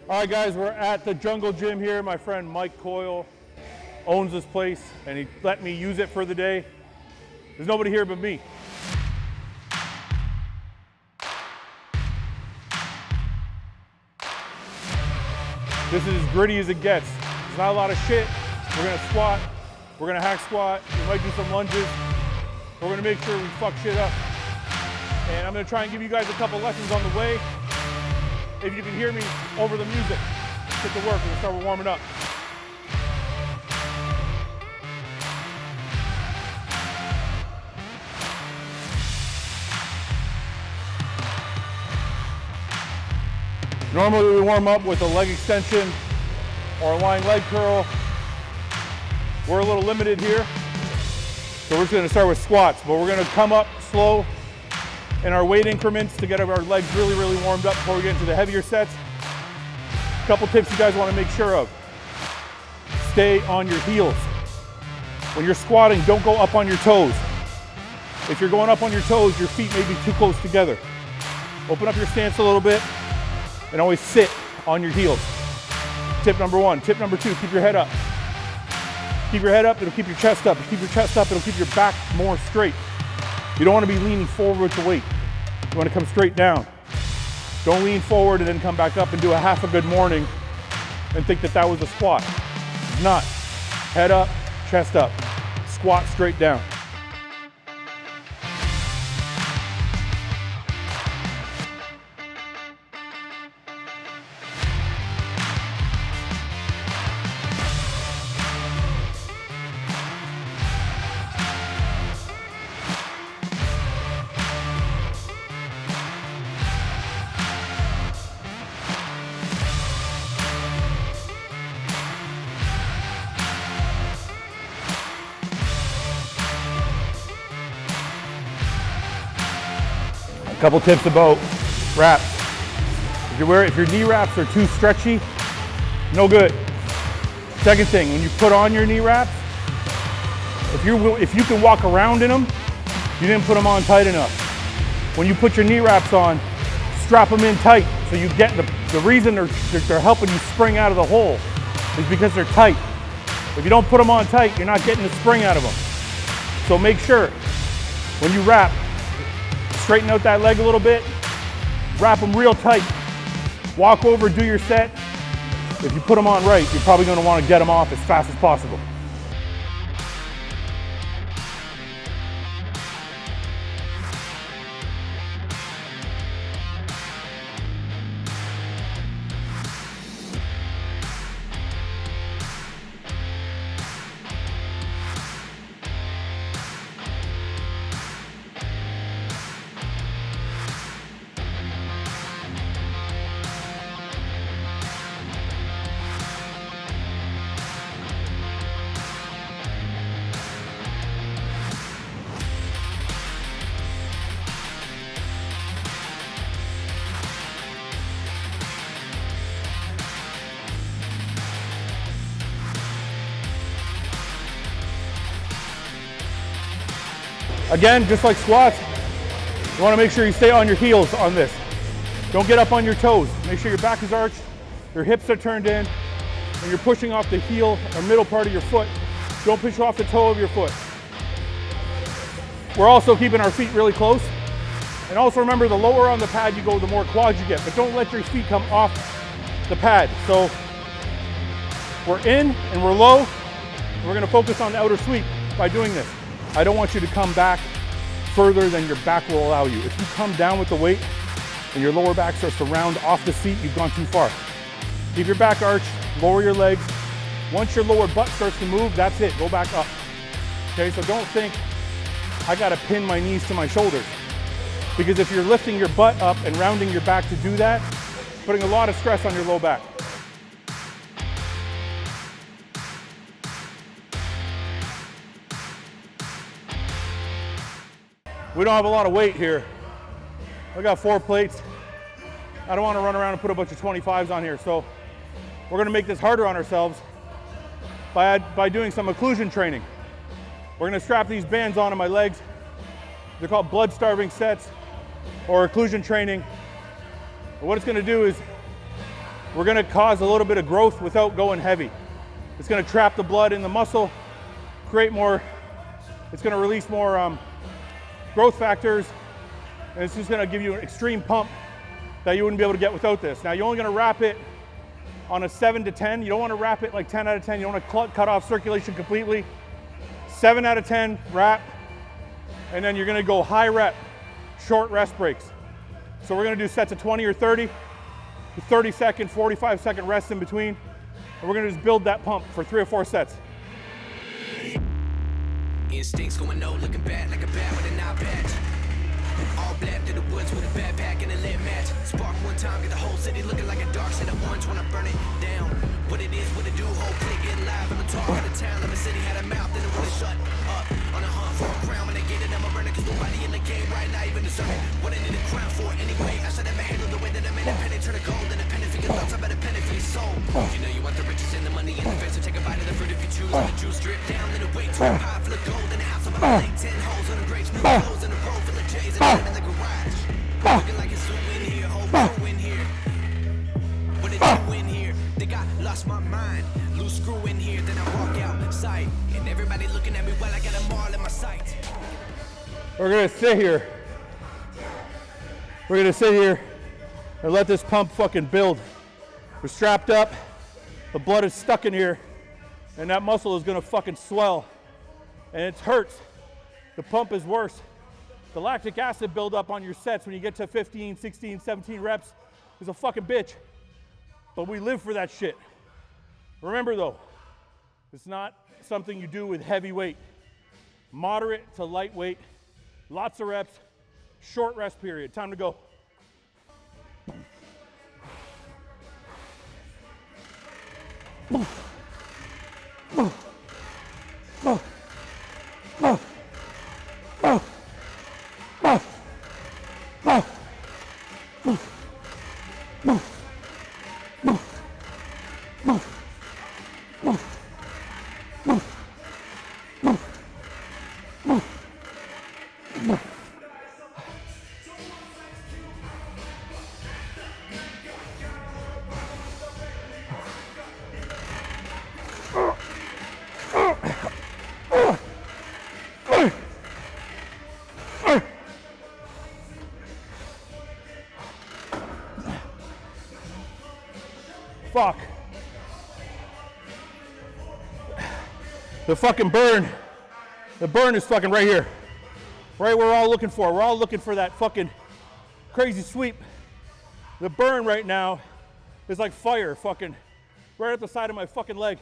All right, guys, we're at the Jungle Gym here. My friend Mike Coyle owns this place, and he let me use it for the day. There's nobody here but me. This is as gritty as it gets. There's not a lot of shit. We're gonna squat. We're gonna hack squat. We might do some lunges. We're gonna make sure we fuck shit up. And I'm gonna try and give you guys a couple lessons on the way. If you can hear me over the music, get to work. We're gonna start warming up. Normally we warm up with a leg extension or a lying leg curl. We're a little limited here, so we're just gonna start with squats, but we're gonna come up slow in our weight increments to get our legs really, really warmed up before we get into the heavier sets. A couple tips you guys wanna make sure of. Stay on your heels. When you're squatting, don't go up on your toes. If you're going up on your toes, your feet may be too close together. Open up your stance a little bit and always sit on your heels. Tip number one. Tip number two, keep your head up. Keep your head up, it'll keep your chest up. If you keep your chest up, it'll keep your back more straight. You don't want to be leaning forward with the weight. You want to come straight down. Don't lean forward and then come back up and do a half a good morning and think that that was a squat. It's not. Head up, chest up. Squat straight down. A couple tips about wraps. If your knee wraps are too stretchy, no good. Second thing, when you put on your knee wraps, if you can walk around in them, you didn't put them on tight enough. When you put your knee wraps on, strap them in tight so you get the reason they're helping you spring out of the hole is because they're tight. If you don't put them on tight, you're not getting the spring out of them. So make sure when you wrap, straighten out that leg a little bit, wrap them real tight, walk over, do your set. If you put them on right, you're probably going to want to get them off as fast as possible. Again, just like squats, you want to make sure you stay on your heels on this. Don't get up on your toes. Make sure your back is arched, your hips are turned in, and you're pushing off the heel or middle part of your foot. Don't push off the toe of your foot. We're also keeping our feet really close. And also remember, the lower on the pad you go, the more quads you get, but don't let your feet come off the pad. So we're in and we're low. We're going to focus on the outer sweep by doing this. I don't want you to come back further than your back will allow you. If you come down with the weight and your lower back starts to round off the seat, you've gone too far. Keep your back arched, lower your legs. Once your lower butt starts to move, that's it, go back up. Okay, so don't think, I gotta pin my knees to my shoulders. Because if you're lifting your butt up and rounding your back to do that, putting a lot of stress on your low back. We don't have a lot of weight here. I got 4 plates. I don't want to run around and put a bunch of 25s on here, so we're going to make this harder on ourselves by doing some occlusion training. We're going to strap these bands onto my legs. They're called blood-starving sets or occlusion training. And what it's going to do is we're gonna cause a little bit of growth without going heavy. It's gonna trap the blood in the muscle, create more, it's gonna release more growth factors, and it's just gonna give you an extreme pump that you wouldn't be able to get without this. Now, you're only gonna wrap it on a 7 to 10. You don't wanna wrap it like 10 out of 10. You don't wanna cut off circulation completely. 7 out of 10 wrap, and then you're gonna go high rep, short rest breaks. So we're gonna do sets of 20 or 30, 30-second, 45-second rest in between, and we're gonna just build that pump for 3 or 4 sets. Instincts going no, looking bad like a bat with an eye patch. All black to the woods with a backpack and a lit match. Spark one time, get the whole city looking like a dark shade of orange when I burn it down. What it is, what it do, whole clique get live. I'm a talk of the town, of the city had a mouth and it wouldn't shut up. On a hunt for a crown, when they get it, I'm a burner, cause nobody in the game right now even deserve what I need a crown for anyway. I should never handle the way that I'm independent, turn to gold, independent for your thoughts, I better pen it for your soul. You know you want the riches and the money and the fence, so take a bite of the fruit if you choose. The juice drip down, let it wait to a pie full of gold in the house of my lake. 10 holes on the grapes, new clothes in a row full of J's, and I'm in the garage. Looking like a zoo in here, whole crew in here. What did you in here? Think I lost my mind. Loose screw in here, then I walk outside, and everybody looking at me while I got them all in my sight. We're gonna sit here. We're gonna sit here and let this pump fucking build. We're strapped up, the blood is stuck in here, and that muscle is gonna fucking swell, and it hurts. The pump is worse. The lactic acid buildup on your sets when you get to 15, 16, 17 reps is a fucking bitch. But we live for that shit. Remember though, it's not something you do with heavy weight. Moderate to lightweight, lots of reps, short rest period. Time to go. Fuck. The fucking burn. The burn is fucking right here. Right where we're all looking for. We're all looking for that fucking crazy sweep. The burn right now is like fire fucking right at the side of my fucking leg.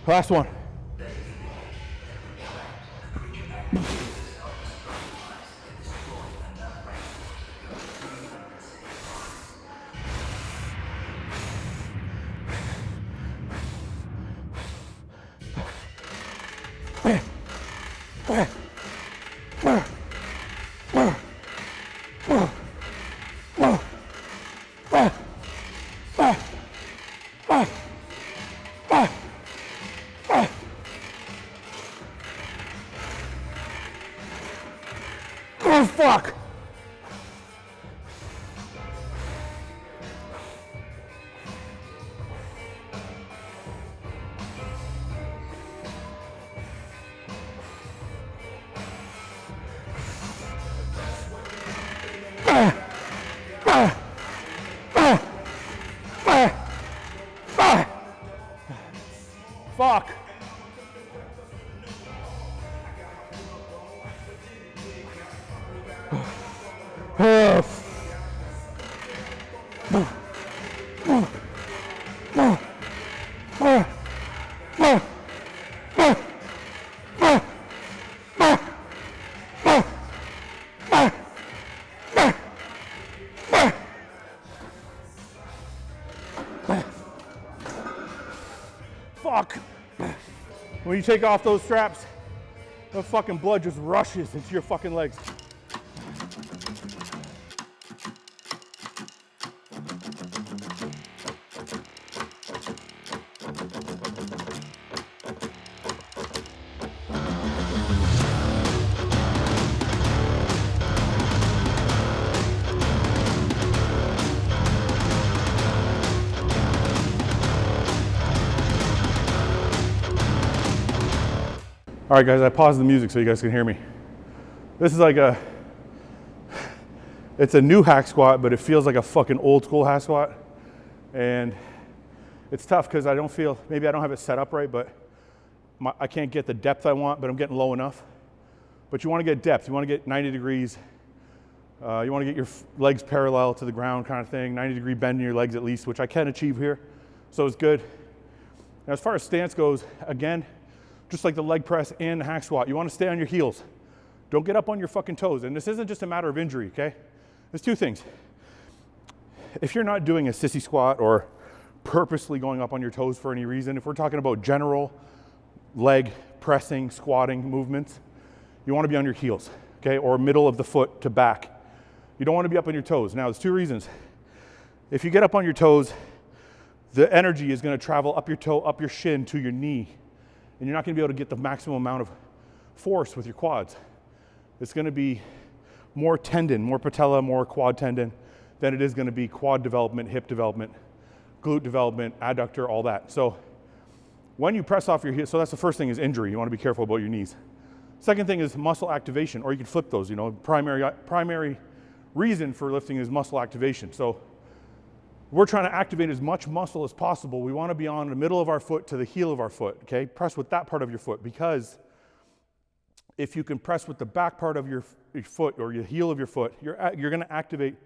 Last one. Oh, fuck. Fuck. Fuck. When you take off those straps, the fucking blood just rushes into your fucking legs. All right, guys, I paused the music so you guys can hear me. This is like it's a new hack squat, but it feels like a fucking old school hack squat. And it's tough because I don't feel, maybe I don't have it set up right, but I can't get the depth I want, but I'm getting low enough. But you want to get depth, you want to get 90 degrees. You want to get your legs parallel to the ground kind of thing, 90-degree bend in your legs at least, which I can achieve here. So it's good. And as far as stance goes, again, just like the leg press and the hack squat, you want to stay on your heels. Don't get up on your fucking toes. And this isn't just a matter of injury, okay? There's two things. If you're not doing a sissy squat or purposely going up on your toes for any reason, if we're talking about general leg pressing, squatting movements, you want to be on your heels, okay? Or middle of the foot to back. You don't want to be up on your toes. Now, there's two reasons. If you get up on your toes, the energy is going to travel up your toe, up your shin to your knee, and you're not going to be able to get the maximum amount of force with your quads. It's going to be more tendon, more patella, more quad tendon than it is going to be quad development, hip development, glute development, adductor, all that. So when you press off your heels, so that's the first thing is injury. You want to be careful about your knees. Second thing is muscle activation, or you can flip those, you know, primary reason for lifting is muscle activation. So we're trying to activate as much muscle as possible. We want to be on the middle of our foot to the heel of our foot, okay? Press with that part of your foot, because if you can press with the back part of your foot or your heel of your foot, you're going to activate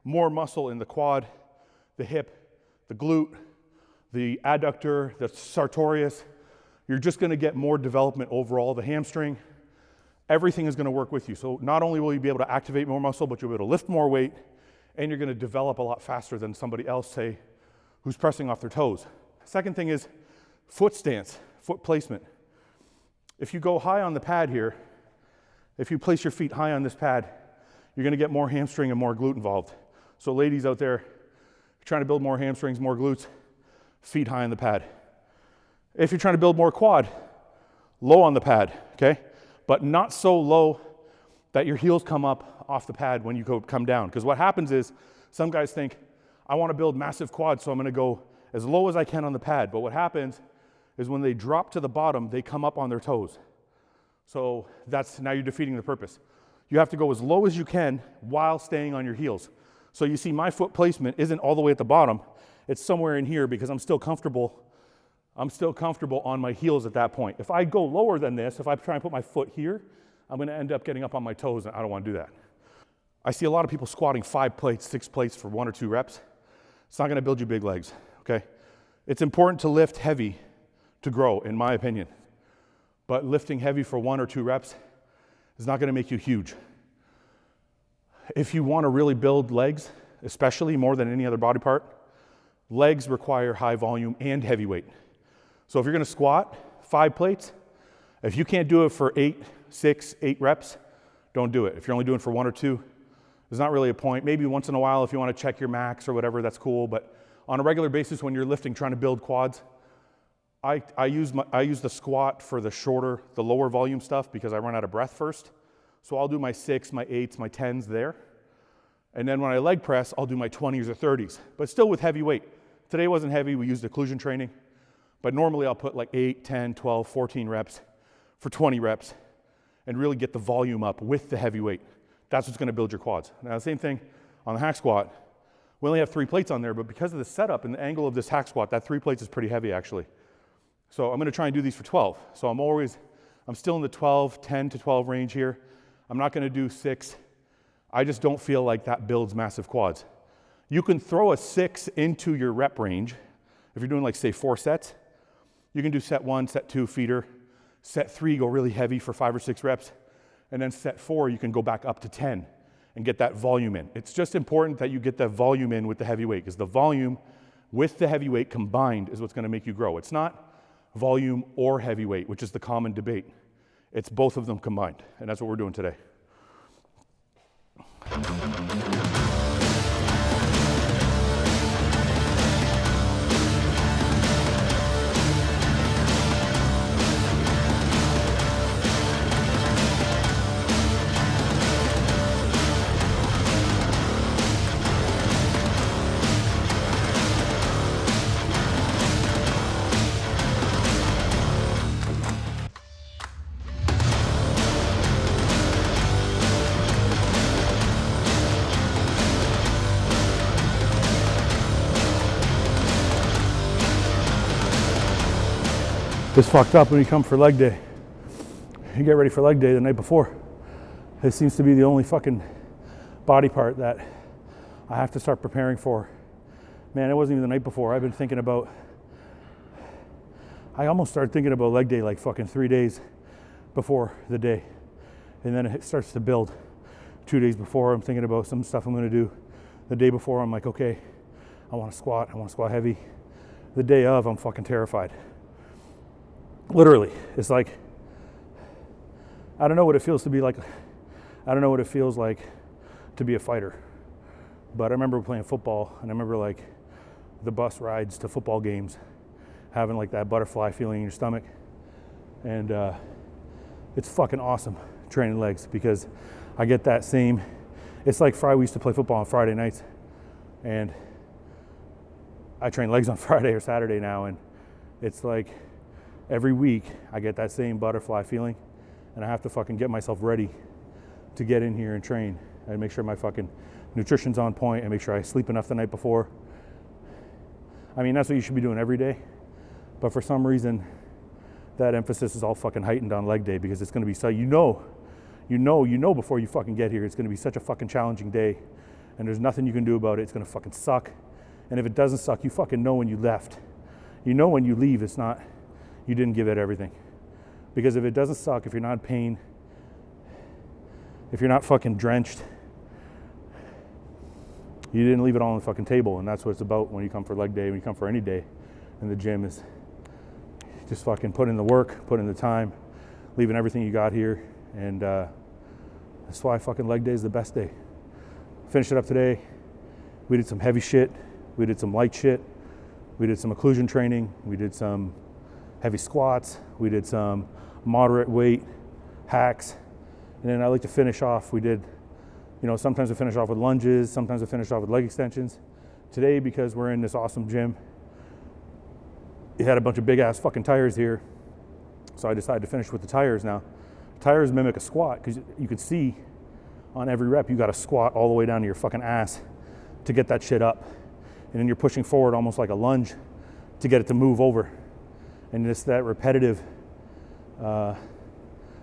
more muscle in the quad, the hip, the glute, the adductor, the sartorius. You're just going to get more development overall, the hamstring. Everything is going to work with you. So not only will you be able to activate more muscle, but you'll be able to lift more weight, and you're going to develop a lot faster than somebody else, say, who's pressing off their toes. Second thing is foot stance, foot placement. If you go high on the pad here, if you place your feet high on this pad, you're going to get more hamstring and more glute involved. So ladies out there, trying to build more hamstrings, more glutes, feet high on the pad. If you're trying to build more quad, low on the pad, okay? But not so low that your heels come up off the pad when you come down. Because what happens is some guys think, I want to build massive quads, so I'm going to go as low as I can on the pad. But what happens is when they drop to the bottom, they come up on their toes. So now you're defeating the purpose. You have to go as low as you can while staying on your heels. So you see my foot placement isn't all the way at the bottom. It's somewhere in here because I'm still comfortable on my heels at that point. If I go lower than this, if I try and put my foot here, I'm going to end up getting up on my toes, and I don't want to do that. I see a lot of people squatting 5 plates, 6 plates for 1 or 2 reps. It's not going to build you big legs, okay? It's important to lift heavy to grow, in my opinion. But lifting heavy for 1 or 2 reps is not going to make you huge. If you want to really build legs, especially more than any other body part, legs require high volume and heavy weight. So if you're going to squat 5 plates, if you can't do it for 8, 6, 8 reps, don't do it. If you're only doing it for 1 or 2, there's not really a point. Maybe once in a while if you want to check your max or whatever, that's cool. But on a regular basis when you're lifting, trying to build quads, I use the squat for the lower volume stuff because I run out of breath first. So I'll do my 6, my 8s, my 10s there. And then when I leg press, I'll do my 20s or 30s, but still with heavy weight. Today wasn't heavy, we used occlusion training. But normally I'll put like 8, 10, 12, 14 reps for 20 reps and really get the volume up with the heavy weight. That's what's going to build your quads. Now the same thing on the hack squat. We only have 3 plates on there, but because of the setup and the angle of this hack squat, that 3 plates is pretty heavy actually. So I'm going to try and do these for 12. So I'm still in the 10 to 12 range here. I'm not going to do 6. I just don't feel like that builds massive quads. You can throw a 6 into your rep range. If you're doing like say 4 sets, you can do set 1, set 2, feeder. Set 3, go really heavy for 5 or 6 reps. And then set 4, you can go back up to 10 and get that volume in. It's just important that you get that volume in with the heavy weight because the volume with the heavy weight combined is what's going to make you grow. It's not volume or heavy weight, which is the common debate. It's both of them combined, and that's what we're doing today. It's fucked up when you come for leg day. You get ready for leg day the night before. It seems to be the only fucking body part that I have to start preparing for. Man, it wasn't even the night before. I've been thinking about, I almost started thinking about leg day like fucking 3 days before the day. And then it starts to build. 2 days before, I'm thinking about some stuff I'm gonna do. The day before, I'm like, okay, I wanna squat heavy. The day of, I'm fucking terrified. Literally, it's like, I don't know what it feels to be like, I don't know what it feels like to be a fighter. But I remember playing football, and I remember like the bus rides to football games, having like that butterfly feeling in your stomach. And it's fucking awesome training legs because I get that same, it's like we used to play football on Friday nights, and I train legs on Friday or Saturday now, and it's like every week I get that same butterfly feeling, and I have to fucking get myself ready to get in here and train and make sure my fucking nutrition's on point and make sure I sleep enough the night before. I mean, that's what you should be doing every day, but for some reason that emphasis is all fucking heightened on leg day because it's gonna be so, you know before you fucking get here, it's gonna be such a fucking challenging day, and there's nothing you can do about it. It's gonna fucking suck. And if it doesn't suck, you fucking know when you left. You know when you leave, it's not, you didn't give it everything. Because if it doesn't suck, if you're not in pain, if you're not fucking drenched, you didn't leave it all on the fucking table. And that's what it's about when you come for leg day, when you come for any day in the gym, is just fucking put in the work, put in the time, leaving everything you got here. And that's why fucking leg day is the best day. Finished it up today. We did some heavy shit. We did some light shit. We did some occlusion training. We did some heavy squats. We did some moderate weight hacks. And then I like to finish off. We did, you know, sometimes we finish off with lunges. Sometimes we finish off with leg extensions. Today, because we're in this awesome gym, it had a bunch of big ass fucking tires here. So I decided to finish with the tires now. Tires mimic a squat because you can see on every rep, you got to squat all the way down to your fucking ass to get that shit up. And then you're pushing forward almost like a lunge to get it to move over. And it's that repetitive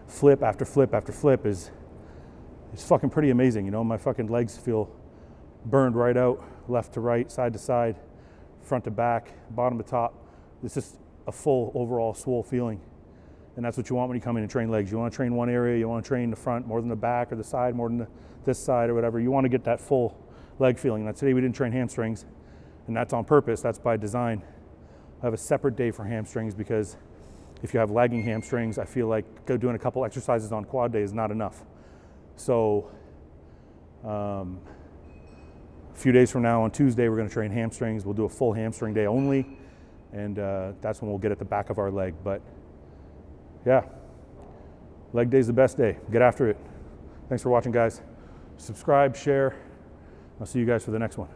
flip after flip after flip it's fucking pretty amazing. You know, my fucking legs feel burned right out, left to right, side to side, front to back, bottom to top. It's just a full overall swole feeling. And that's what you want when you come in and train legs. You want to train one area, you want to train the front more than the back or the side more than this side or whatever. You want to get that full leg feeling. Now today we didn't train hamstrings, and that's on purpose, that's by design. I have a separate day for hamstrings because if you have lagging hamstrings, I feel like doing a couple exercises on quad day is not enough. So a few days from now on Tuesday, we're going to train hamstrings. We'll do a full hamstring day only, and that's when we'll get at the back of our leg. But yeah, leg day is the best day. Get after it. Thanks for watching, guys. Subscribe, share. I'll see you guys for the next one.